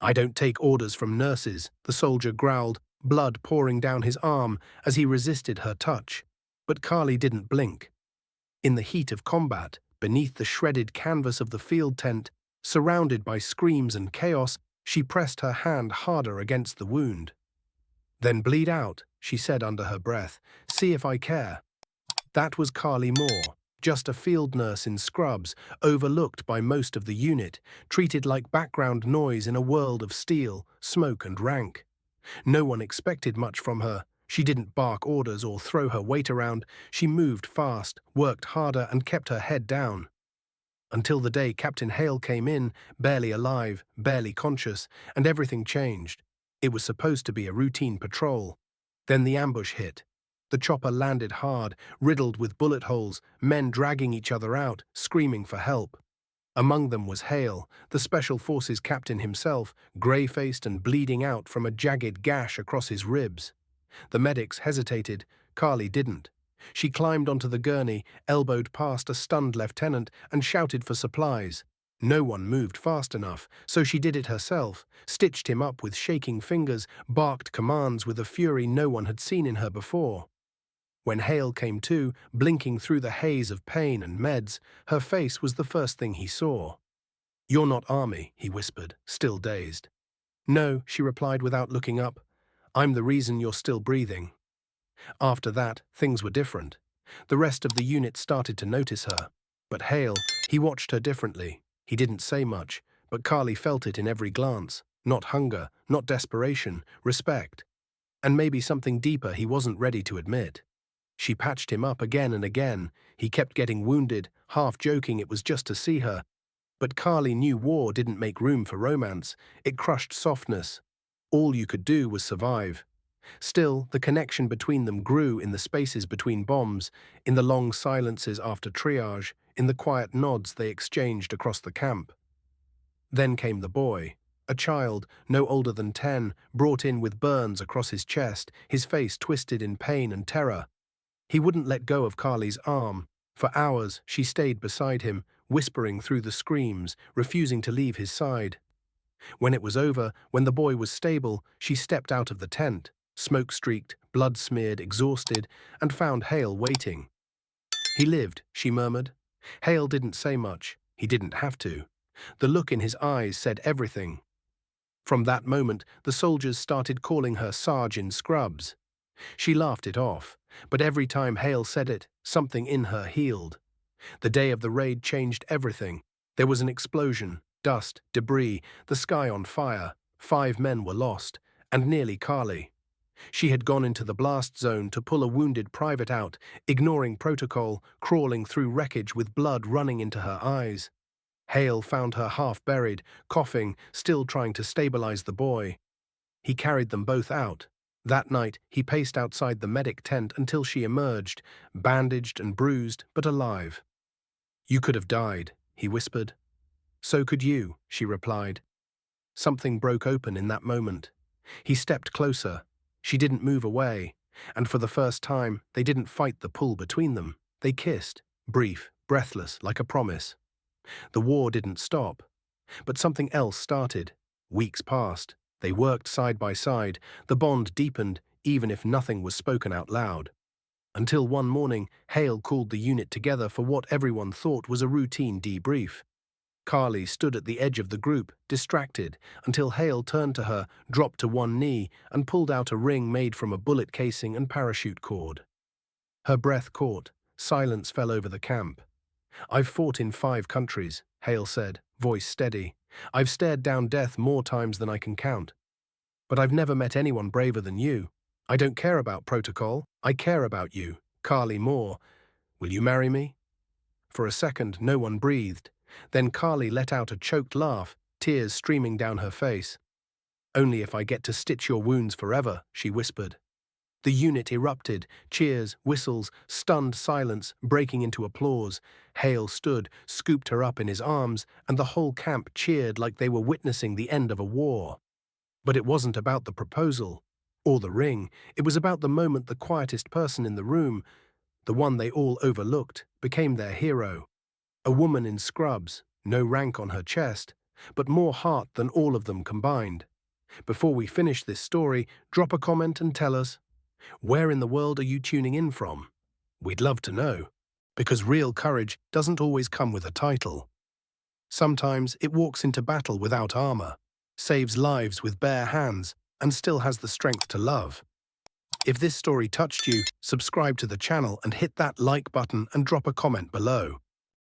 "I don't take orders from nurses," the soldier growled, blood pouring down his arm as he resisted her touch. But Carly didn't blink. In the heat of combat, beneath the shredded canvas of the field tent, surrounded by screams and chaos, she pressed her hand harder against the wound. "Then bleed out," she said under her breath. "See if I care." That was Carly Moore, just a field nurse in scrubs, overlooked by most of the unit, treated like background noise in a world of steel, smoke and rank. No one expected much from her. She didn't bark orders or throw her weight around. She moved fast, worked harder and kept her head down. Until the day Captain Hale came in, barely alive, barely conscious, and everything changed. It was supposed to be a routine patrol. Then the ambush hit. The chopper landed hard, riddled with bullet holes, men dragging each other out, screaming for help. Among them was Hale, the Special Forces captain himself, grey-faced and bleeding out from a jagged gash across his ribs. The medics hesitated. Carly didn't. She climbed onto the gurney, elbowed past a stunned lieutenant, and shouted for supplies. No one moved fast enough, so she did it herself, stitched him up with shaking fingers, barked commands with a fury no one had seen in her before. When Hale came to, blinking through the haze of pain and meds, her face was the first thing he saw. "You're not Army," he whispered, still dazed. "No," she replied without looking up. "I'm the reason you're still breathing." After that, things were different. The rest of the unit started to notice her. But Hale, he watched her differently. He didn't say much, but Carly felt it in every glance. Not hunger, not desperation, respect. And maybe something deeper he wasn't ready to admit. She patched him up again and again. He kept getting wounded, half joking it was just to see her. But Carly knew war didn't make room for romance. It crushed softness. All you could do was survive. Still, the connection between them grew in the spaces between bombs, in the long silences after triage, in the quiet nods they exchanged across the camp. Then came the boy, a child, no older than 10, brought in with burns across his chest, his face twisted in pain and terror. He wouldn't let go of Carly's arm. For hours, she stayed beside him, whispering through the screams, refusing to leave his side. When it was over, when the boy was stable, she stepped out of the tent, smoke-streaked, blood-smeared, exhausted, and found Hale waiting. "He lived," she murmured. Hale didn't say much. He didn't have to. The look in his eyes said everything. From that moment, the soldiers started calling her Sarge in scrubs. She laughed it off, but every time Hale said it, something in her healed. The day of the raid changed everything. There was an explosion, dust, debris, the sky on fire. 5 men were lost, and nearly Carly. She had gone into the blast zone to pull a wounded private out, ignoring protocol, crawling through wreckage with blood running into her eyes. Hale found her half buried, coughing, still trying to stabilize the boy. He carried them both out. That night, he paced outside the medic tent until she emerged, bandaged and bruised, but alive. "You could have died," he whispered. "So could you," she replied. Something broke open in that moment. He stepped closer. She didn't move away, and for the first time, they didn't fight the pull between them. They kissed, brief, breathless, like a promise. The war didn't stop, but something else started. Weeks passed. They worked side by side. The bond deepened, even if nothing was spoken out loud. Until one morning, Hale called the unit together for what everyone thought was a routine debrief. Carly stood at the edge of the group, distracted, until Hale turned to her, dropped to one knee, and pulled out a ring made from a bullet casing and parachute cord. Her breath caught. Silence fell over the camp. "I've fought in 5 countries," Hale said, voice steady. "I've stared down death more times than I can count. But I've never met anyone braver than you. I don't care about protocol. I care about you, Carly Moore. Will you marry me?" For a second, no one breathed. Then Carly let out a choked laugh, tears streaming down her face. "Only if I get to stitch your wounds forever," she whispered. The unit erupted, cheers, whistles, stunned silence, breaking into applause. Hale stood, scooped her up in his arms, and the whole camp cheered like they were witnessing the end of a war. But it wasn't about the proposal, or the ring. It was about the moment the quietest person in the room, the one they all overlooked, became their hero. A woman in scrubs, no rank on her chest, but more heart than all of them combined. Before we finish this story, drop a comment and tell us, where in the world are you tuning in from? We'd love to know, because real courage doesn't always come with a title. Sometimes it walks into battle without armor, saves lives with bare hands, and still has the strength to love. If this story touched you, subscribe to the channel and hit that like button and drop a comment below.